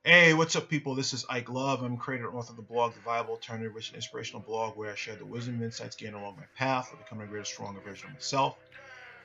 Hey, what's up, people? This is Ike Love. I'm creator and author of the blog, The Viable Alternative, which is an inspirational blog where I share the wisdom and insights gained along my path of becoming a greater, stronger version of myself.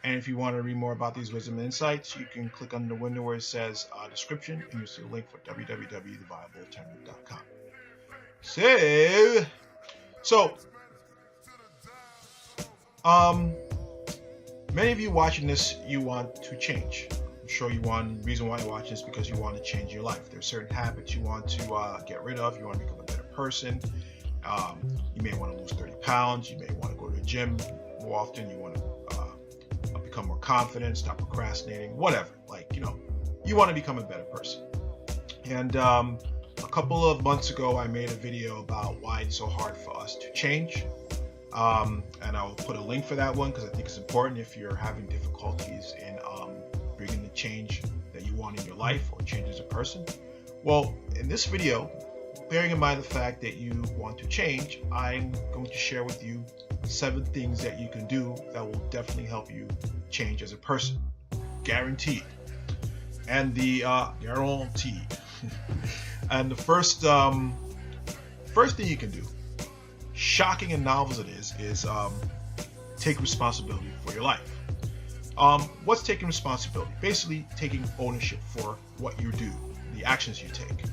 And if you want to read more about these wisdom and insights, you can click on the window where it says description, and you'll see a link for www.theviablealternative.com. So, um, many of you watching this, you want to change. I'm sure you want, reason why you watch this because you want to change your life. There's certain habits you want to get rid of. You want to become a better person. You may want to lose 30 pounds. You may want to go to the gym more often. You want to become more confident, stop procrastinating, whatever. You want to become a better person. And a couple of months ago, I made a video about why it's so hard for us to change. And I'll put a link for that one because I think it's important if you're having difficulties in bringing the change that you want in your life or change as a person. Well, in this video, bearing in mind the fact that you want to change, I'm going to share with you 7 things that you can do that will definitely help you change as a person. Guaranteed. And the guaranteed. And the first thing you can do, shocking and novel as it is take responsibility for your life. What's taking responsibility? Basically, taking ownership for what you do, the actions you take,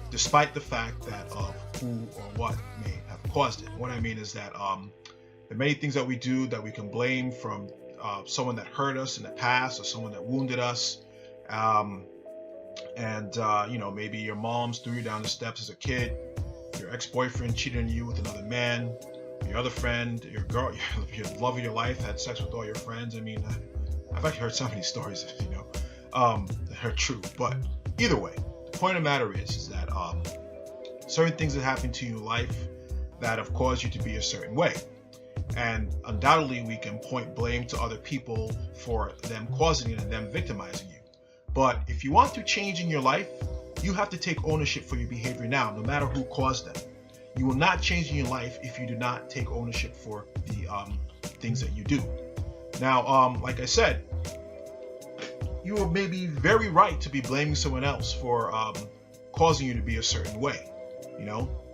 despite the fact that of who or what may have caused it. What I mean is that there are many things that we do that we can blame from someone that hurt us in the past or someone that wounded us. Maybe your mom's threw you down the steps as a kid. Your ex-boyfriend cheated on you with another man. Your other friend, your girl, your love of your life had sex with all your friends. I mean, I've actually heard some of these stories, that are true. But either way, the point of the matter is that certain things that happen to you in life that have caused you to be a certain way. And undoubtedly, we can point blame to other people for them causing it and them victimizing you. But if you want to change in your life, you have to take ownership for your behavior now, no matter who caused them. You will not change in your life if you do not take ownership for the things that you do. Now, like I said, you may be very right to be blaming someone else for causing you to be a certain way.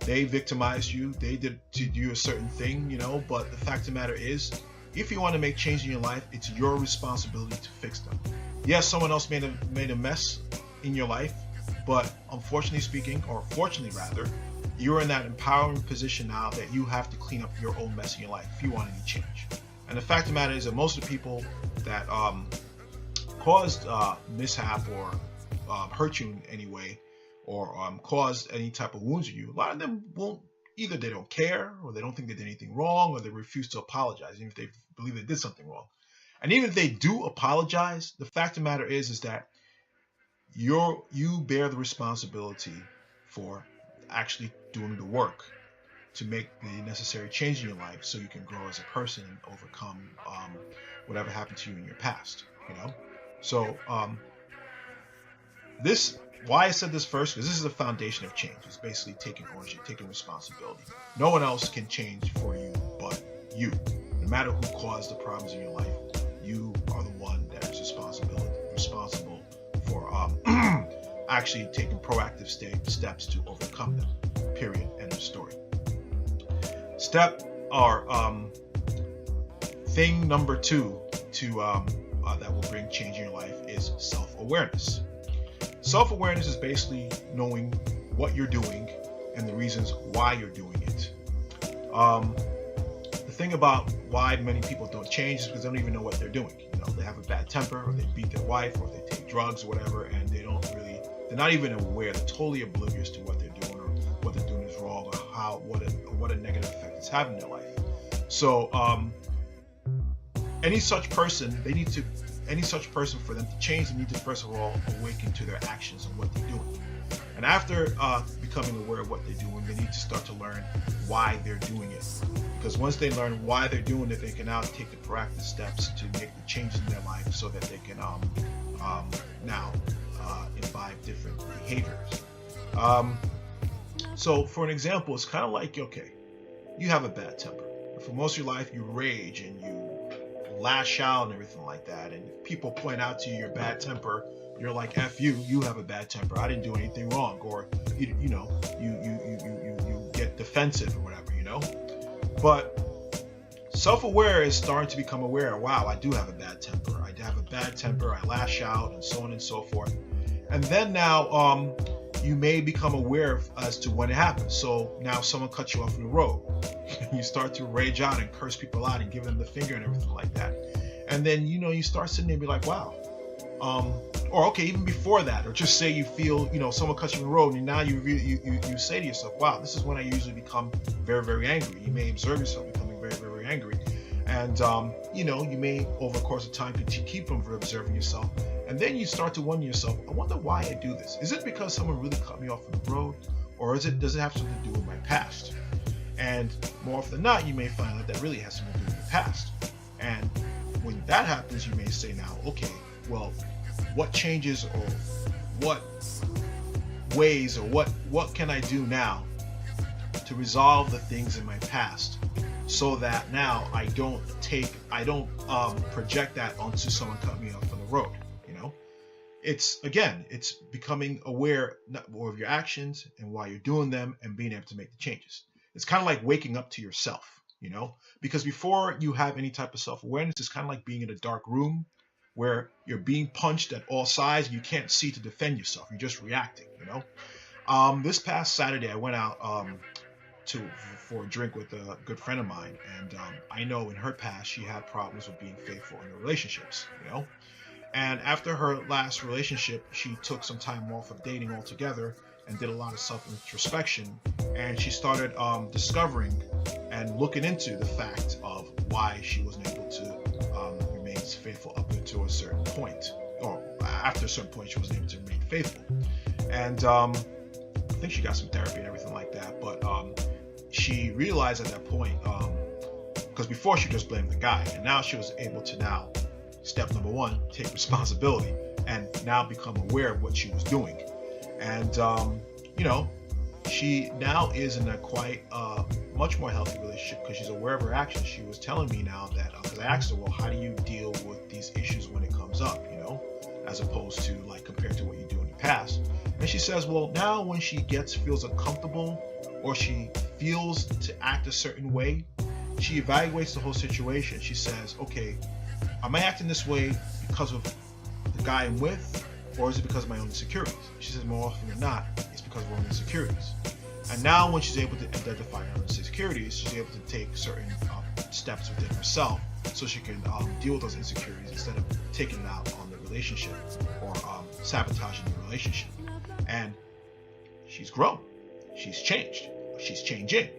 They victimized you, they did to you a certain thing, but the fact of the matter is, if you want to make change in your life, it's your responsibility to fix them. Yes, someone else made a mess in your life, but unfortunately speaking, or fortunately rather, you're in that empowering position now that you have to clean up your own mess in your life if you want any change. And the fact of the matter is that most of the people that caused mishap or hurt you in any way or caused any type of wounds to you, a lot of them won't, either they don't care or they don't think they did anything wrong or they refuse to apologize even if they believe they did something wrong. And even if they do apologize, the fact of the matter is that you bear the responsibility for actually doing the work to make the necessary change in your life so you can grow as a person and overcome whatever happened to you in your past. So why I said this first, because this is the foundation of change. It's basically taking ownership, taking responsibility. No one else can change for you but you. No matter who caused the problems in your life, you are the one that is responsible for actually taking proactive steps to overcome them. Period. End of story. Thing number 2 to that will bring change in your life is self-awareness. Self-awareness is basically knowing what you're doing and the reasons why you're doing it. The thing about why many people don't change is because they don't even know what they're doing. They have a bad temper, or they beat their wife, or they take drugs or whatever, and they're not even aware. They're totally oblivious to what they're doing, or what they're doing is wrong, or what a negative effect it's having in their life. So any such person, for them to change, they need to first of all awaken to their actions and what they're doing. And after becoming aware of what they're doing, they need to start to learn why they're doing it. Because once they learn why they're doing it, they can now take the proactive steps to make the changes in their life so that they can now imbibe different behaviors. So for an example, it's kind of like, okay, you have a bad temper. For most of your life, you rage and you lash out and everything like that. And if people point out to you your bad temper, you're like, F you, you have a bad temper, I didn't do anything wrong, or you know, you get defensive or whatever, you know. But self-aware is starting to become aware, wow, I do have a bad temper, I have a bad temper, I lash out, and so on and so forth. And then now you may become aware as to when it happens. So now someone cuts you off in the road, you start to rage out and curse people out and give them the finger and everything like that. And then, you know, you start sitting there and be like, wow. Or okay, even before that, or just say you feel, you know, someone cuts you in the road, and now you say to yourself, wow, this is when I usually become very, very angry. You may observe yourself becoming very, very angry. And, you know, you may, over the course of time, keep from observing yourself. And then you start to wonder yourself, I wonder why I do this. Is it because someone really cut me off on the road? Or does it have something to do with my past? And more often than not, you may find that really has something to do with your past. And when that happens, you may say now, okay, well, what changes or what ways or what can I do now to resolve the things in my past, so that now I don't project that onto someone cutting me off on the road. You know, it's becoming aware of your actions and why you're doing them and being able to make the changes. It's kind of like waking up to yourself, you know, because before you have any type of self-awareness, it's kind of like being in a dark room where you're being punched at all sides and you can't see to defend yourself. You're just reacting, you know. This past Saturday, I went out for a drink with a good friend of mine, and I know in her past she had problems with being faithful in her relationships, you know. And after her last relationship, she took some time off of dating altogether and did a lot of self-introspection, and she started discovering and looking into the fact of why she wasn't able to remain faithful up until a certain point, or after a certain point she wasn't able to remain faithful. And I think she got some therapy and everything like that, but she realized at that point, because before she just blamed the guy, and now she was able to now, step number one, take responsibility and now become aware of what she was doing. And you know, she now is in a quite much more healthy relationship because she's aware of her actions. She was telling me now that, because I asked her, well, how do you deal with these issues when it comes up, you know, as opposed to like compared to what you do in the past. And she says, well, now when she feels uncomfortable or she feels to act a certain way, she evaluates the whole situation. She says, okay, am I acting this way because of the guy I'm with, or is it because of my own insecurities? She says more often than not, it's because of her own insecurities. And now when she's able to identify her insecurities, she's able to take certain steps within herself so she can deal with those insecurities instead of taking it out on the relationship or sabotaging the relationship. And she's grown. She's changed. She's changing.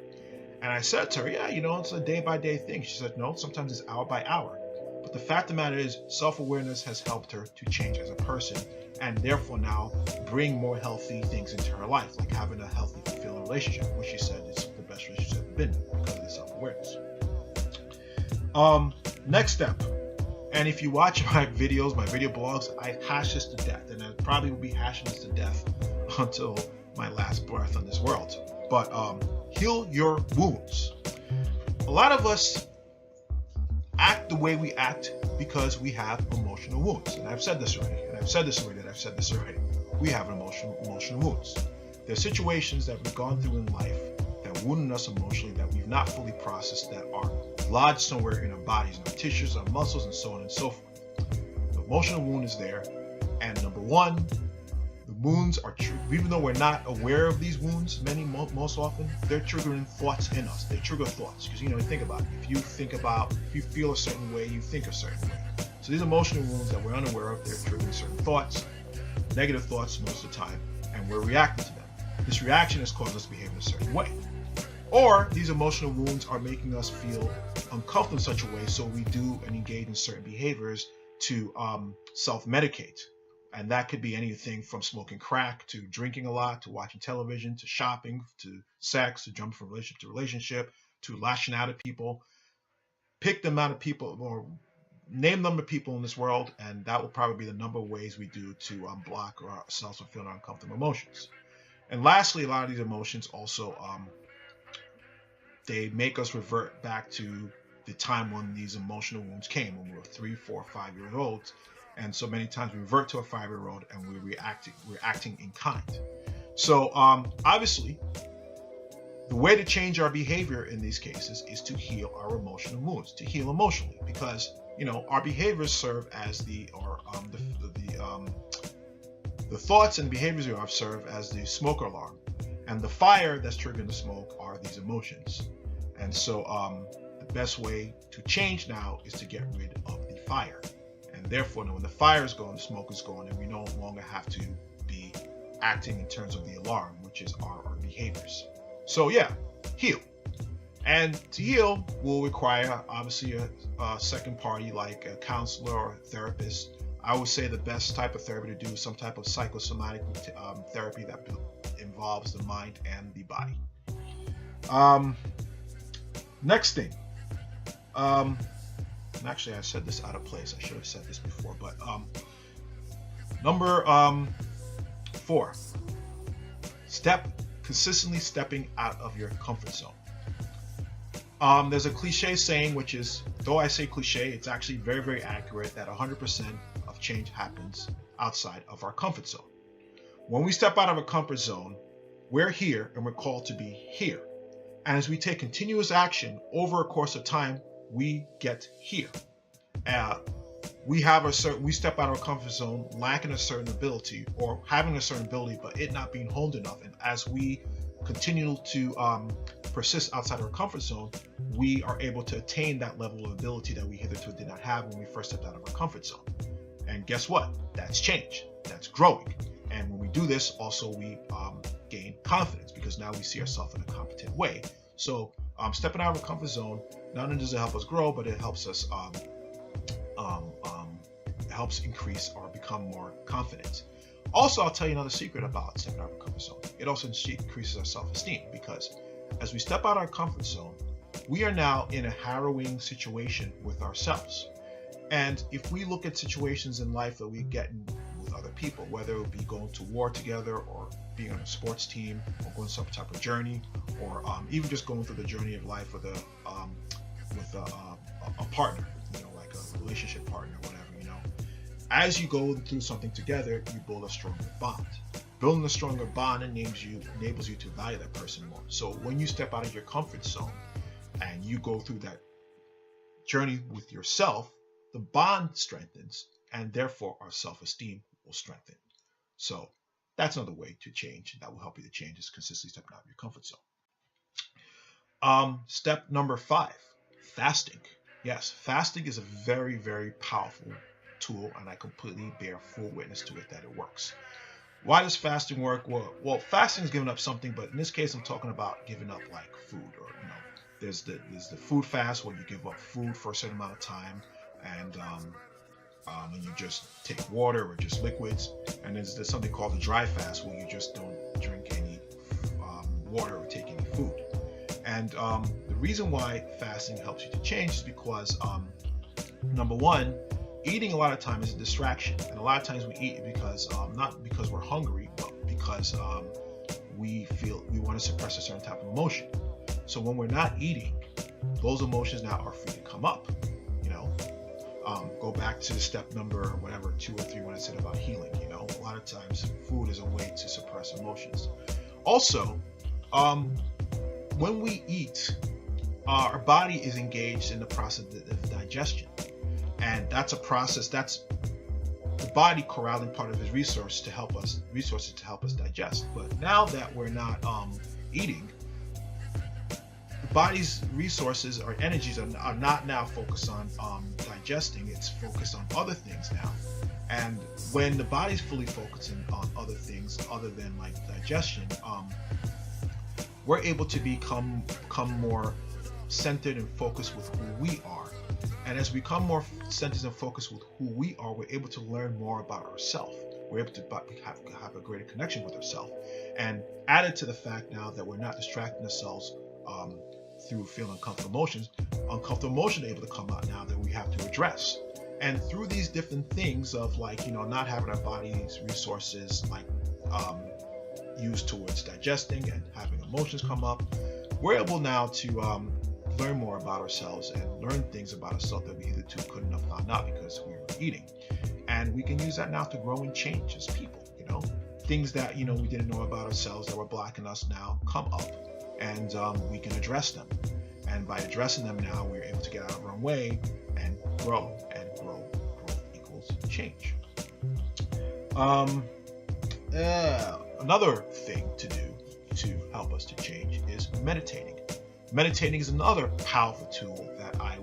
And I said to her, yeah, you know, it's a day-by-day thing. She said, no, sometimes it's hour by hour. But the fact of the matter is, self-awareness has helped her to change as a person, and therefore now bring more healthy things into her life, like having a healthy, fulfilling relationship, which she said is the best relationship she's ever been because of the self-awareness. Next step, and if you watch my videos, my video blogs, I hash this to death, and I probably will be hashing this to death until my last breath on this world. But heal your wounds. A lot of us act the way we act because we have emotional wounds. And I've said this already, and I've said this already. We have emotional wounds. There are situations that we've gone through in life that wounded us emotionally that we've not fully processed, that are lodged somewhere in our bodies, in our tissues, our muscles, and so on and so forth. The emotional wound is there, and number one, the wounds are true. Even though we're not aware of these wounds, most often, they're triggering thoughts in us. They trigger thoughts because, you know, think about it. If you feel a certain way, you think a certain way. So these emotional wounds that we're unaware of, they're triggering certain thoughts, negative thoughts most of the time, and we're reacting to them. This reaction has caused us to behave in a certain way. Or these emotional wounds are making us feel uncomfortable in such a way, so we do and engage in certain behaviors to self-medicate. And that could be anything from smoking crack to drinking a lot, to watching television, to shopping, to sex, to jumping from relationship to relationship, to lashing out at people. Pick the amount of people, or name the number of people in this world, and that will probably be the number of ways we do to block ourselves from feeling uncomfortable emotions. And lastly, a lot of these emotions also, they make us revert back to the time when these emotional wounds came, when we were 3, 4, 5 years old, And so many times we revert to a 5-year-old and we're acting in kind. So obviously, the way to change our behavior in these cases is to heal our emotional wounds, to heal emotionally, because our behaviors serve as the thoughts and behaviors we have serve as the smoke alarm, and the fire that's triggering the smoke are these emotions. And so the best way to change now is to get rid of the fire, and therefore when the fire is gone, the smoke is gone, and we no longer have to be acting in terms of the alarm, which is our behaviors. So yeah, heal. And to heal will require obviously a second party, like a counselor or a therapist. I would say the best type of therapy to do is some type of psychosomatic therapy that involves the mind and the body. Next thing. Actually, I said this out of place. I should have said this before, but number 4. Consistently stepping out of your comfort zone. There's a cliche saying, which is, though I say cliche, it's actually very, very accurate, that 100% of change happens outside of our comfort zone. When we step out of a comfort zone, we're here and we're called to be here. And as we take continuous action over a course of time, we get here. We step out of our comfort zone lacking a certain ability, or having a certain ability, but it not being honed enough. And as we continue to persist outside our comfort zone, we are able to attain that level of ability that we hitherto did not have when we first stepped out of our comfort zone. And guess what? That's change. That's growing. And when we do this, also we gain confidence, because now we see ourselves in a competent way. So stepping out of our comfort zone, not only does it help us grow, but it helps us helps increase or become more confident. Also, I'll tell you another secret about stepping out of our comfort zone. It also increases our self-esteem, because as we step out of our comfort zone, we are now in a harrowing situation with ourselves. And if we look at situations in life that we get in with other people, whether it be going to war together, or being on a sports team, or going some type of journey, or even just going through the journey of life with a partner, like a relationship partner, whatever. As you go through something together, you build a stronger bond. Building a stronger bond enables you to value that person more. So when you step out of your comfort zone and you go through that journey with yourself, the bond strengthens, and therefore our self-esteem will strengthen. So that's another way to change that will help you to change, is consistently stepping out of your comfort zone. Step number 5, fasting. Yes, fasting is a very, very powerful tool, and I completely bear full witness to it that it works. Why does fasting work? Well, fasting is giving up something, but in this case, I'm talking about giving up like food, or there's the food fast, where you give up food for a certain amount of time, and you just take water or just liquids. And there's something called the dry fast, where you just don't drink any water or take any food. And the reason why fasting helps you to change is because number one, eating a lot of time is a distraction, and a lot of times we eat because not because we're hungry, but because we feel we want to suppress a certain type of emotion. So when we're not eating, those emotions now are free to come up. Go back to step number 2 or 3 when I said about healing. A lot of times food is a way to suppress emotions. Also, when we eat, our body is engaged in the process of digestion. And that's a process, that's the body corralling part of its resources to help us digest. But now that we're not eating, the body's resources or energies are not now focused on digesting, it's focused on other things now. And when the body's fully focusing on other things other than like digestion, we're able to become more centered and focused with who we are. And as we become more centered and focused with who we are, we're able to learn more about ourselves. We're able to have a greater connection with ourselves. And added to the fact now that we're not distracting ourselves through feeling uncomfortable emotions are able to come out now that we have to address. And through these different things of not having our body's resources used towards digesting and having emotions come up, we're able now to learn more about ourselves and learn things about ourselves that we hitherto couldn't have found out because we were eating. And we can use that now to grow and change as people, things that, we didn't know about ourselves that were blocking us now come up, and we can address them. And by addressing them now, we're able to get out of our own way and grow, and growth equals change. Another thing to do to help us to change is meditating. Meditating is another powerful tool that I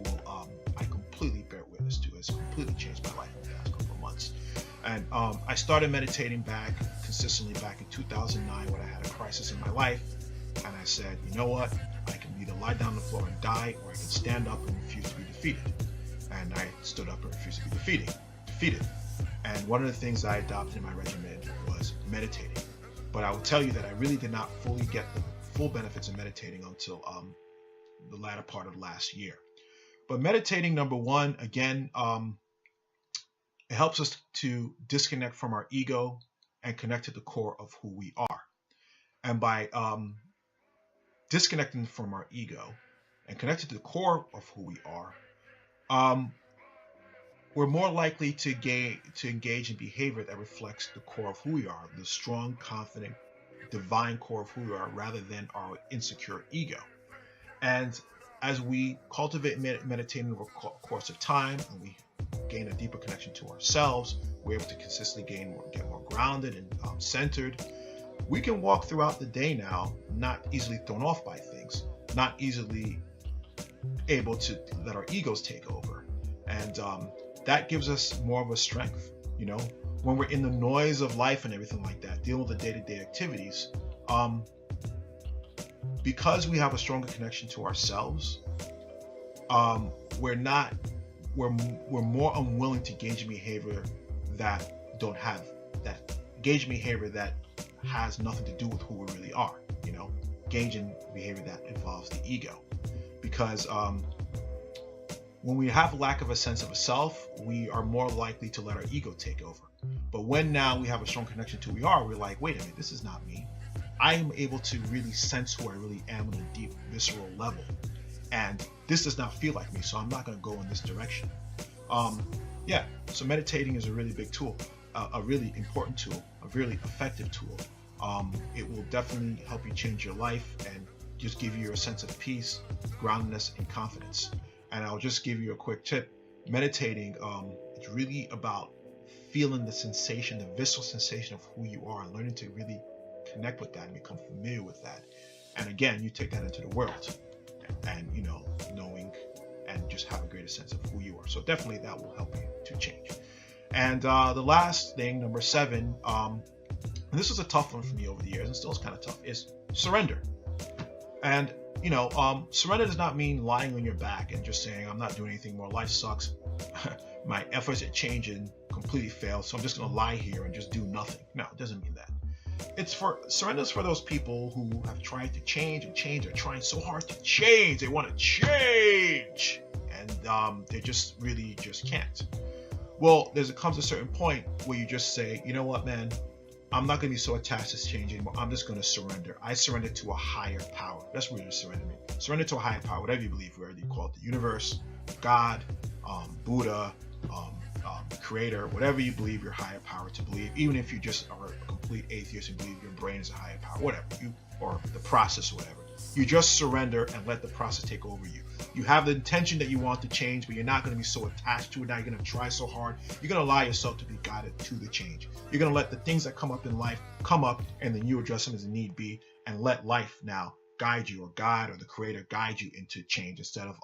completely bear witness to. It's completely changed my life in the past couple of months. And I started meditating consistently back in 2009 when I had a crisis in my life. And I said, you know what? I can either lie down on the floor and die, or I can stand up and refuse to be defeated. And I stood up and refused to be defeated. And one of the things I adopted in my regimen was meditating. But I will tell you that I really did not fully get the full benefits of meditating until the latter part of last year. But meditating, number one, again, it helps us to disconnect from our ego and connect to the core of who we are. And by disconnecting from our ego and connected to the core of who we are, we're more likely to engage in behavior that reflects the core of who we are, the strong, confident, divine core of who we are, rather than our insecure ego. And as we cultivate meditating over the course of time, and we gain a deeper connection to ourselves, we're able to consistently get more grounded and centered. We can walk throughout the day now, not easily thrown off by things, not easily able to let our egos take over. And that gives us more of a strength, when we're in the noise of life and everything like that, dealing with the day-to-day activities. Because we have a stronger connection to ourselves, we're more unwilling to engage in behavior that don't have that engage in behavior that has nothing to do with who we really are. Engage in behavior that involves the ego, because when we have a lack of a sense of a self, we are more likely to let our ego take over. But when now we have a strong connection to who we are, we're like, wait a minute, this is not me. I am able to really sense who I really am on a deep, visceral level. And this does not feel like me, so I'm not going to go in this direction. So meditating is a really big tool, a really important tool, a really effective tool. It will definitely help you change your life and just give you a sense of peace, groundedness, and confidence. And I'll just give you a quick tip. Meditating, it's really about feeling the sensation, the visceral sensation of who you are, and learning to really connect with that and become familiar with that. And again, you take that into the world and, knowing and just have a greater sense of who you are. So definitely that will help you to change. And the last thing, number 7, and this was a tough one for me over the years and still is kind of tough, is surrender. And surrender does not mean lying on your back and just saying, I'm not doing anything more, life sucks, my efforts at changing completely failed, so I'm just going to lie here and just do nothing. No, it doesn't mean that. Surrender is for those people who have tried to change and change. They're trying so hard to change. They want to change, and they just really just can't. Well, comes a certain point where you just say, you know what, man, I'm not going to be so attached to change anymore. I'm just going to surrender. I surrender to a higher power. That's what surrender means. Surrender to a higher power, whatever you believe, whether you call it the universe, God, Buddha, creator, whatever you believe your higher power to believe, even if you just are a complete atheist and believe your brain is a higher power, whatever, or the process or whatever. You just surrender and let the process take over you. You have the intention that you want to change, but you're not going to be so attached to it. Now you're going to try so hard. You're going to allow yourself to be guided to the change. You're going to let the things that come up in life come up, and then you address them as need be, and let life now guide you, or God or the creator guide you into change, instead of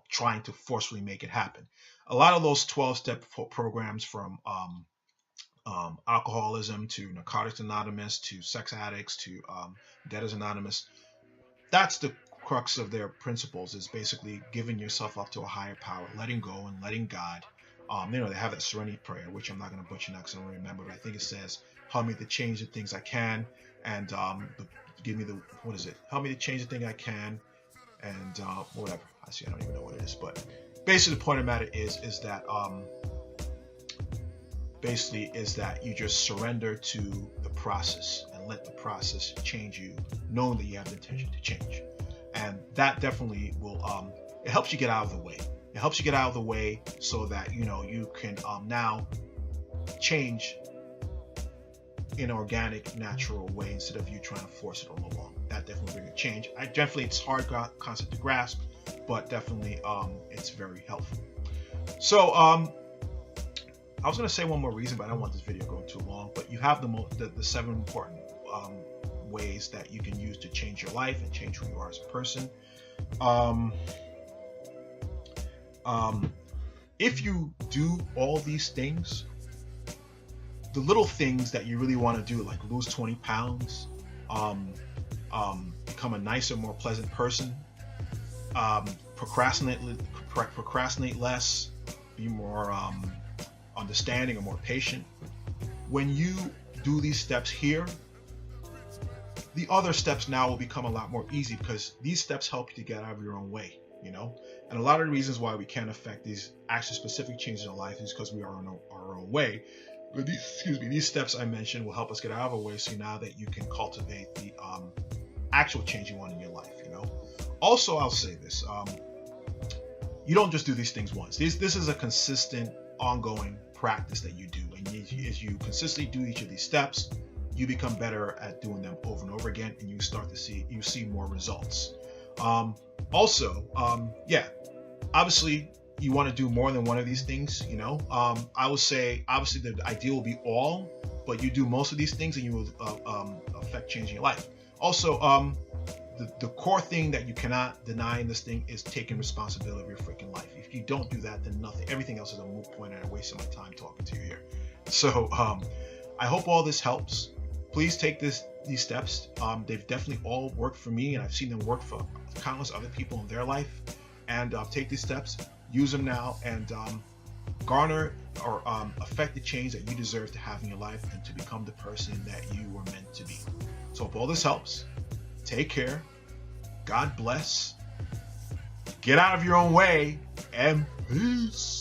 trying to forcefully make it happen. A lot of those 12-step programs, from alcoholism to Narcotics Anonymous to sex addicts to Debtors Anonymous, that's the crux of their principles, is basically giving yourself up to a higher power, letting go and letting God. They have that serenity prayer, which I'm not going to butcher now because I don't remember, but I think it says, help me to change the things I can, and help me to change the thing I can, and whatever. I don't even know what it is, but basically the point of the matter is that you just surrender to the process and let the process change you, knowing that you have the intention to change. and that definitely will it helps you get out of the way. It helps you get out of the way so that you can now change in an organic, natural way instead of you trying to force it all along. That definitely brings a change. It's hard concept to grasp, but definitely it's very helpful. So I was going to say one more reason, but I don't want this video going too long. But you have the 7 important ways that you can use to change your life and change who you are as a person. If you do all these things, the little things that you really want to do, like lose 20 pounds, become a nicer, more pleasant person, procrastinate less, be more understanding or more patient. When you do these steps here, the other steps now will become a lot more easy, because these steps help you to get out of your own way, and a lot of the reasons why we can't affect these actual specific changes in life is because we are in our own way. But these steps I mentioned will help us get out of our way, so now that you can cultivate the actual change you want in your life. Also, I'll say this: you don't just do these things once. This is a consistent, ongoing practice that you do, and as you consistently do each of these steps, you become better at doing them over and over again, and you see more results. Obviously you want to do more than one of these things. I would say obviously the ideal will be all, but you do most of these things and you will affect changing your life. Also, the core thing that you cannot deny in this thing is taking responsibility of your freaking life. If you don't do that, then everything else is a moot point, and I'm wasting my time talking to you here. So I hope all this helps. Please take these steps. They've definitely all worked for me, and I've seen them work for countless other people in their life. And take these steps, use them now, and garner or affect the change that you deserve to have in your life and to become the person that you were meant to be. So if all this helps, take care. God bless. Get out of your own way, and peace.